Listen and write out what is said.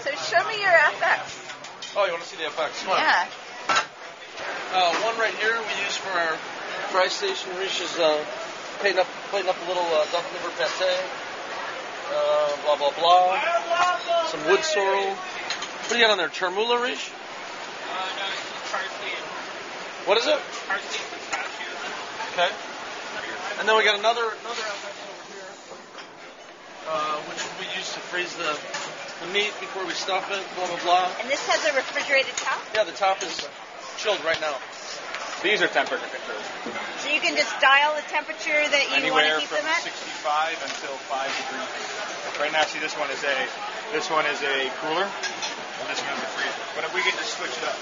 So show me your FX. Oh, you want to see the FX? Come on. Yeah. One right here we use for our fry station. Rish is plating up a little duck liver pate. Blah, blah, blah. Some wood sorrel. What do you got on there? Chermoula, Rish? No, it's parsley. What is it? Parsley and pistachio. Okay. And then we got another FX over here, which we use to freeze the meat before we stuff it, blah, blah, blah. And this has a refrigerated top? Yeah, the top is chilled right now. These are temperature controlled. So you can just dial the temperature that you want to Anywhere keep from them at? 65 until 5 degrees. Right now, see, this one is a cooler, and this one is a freezer. But if we can just switch it up.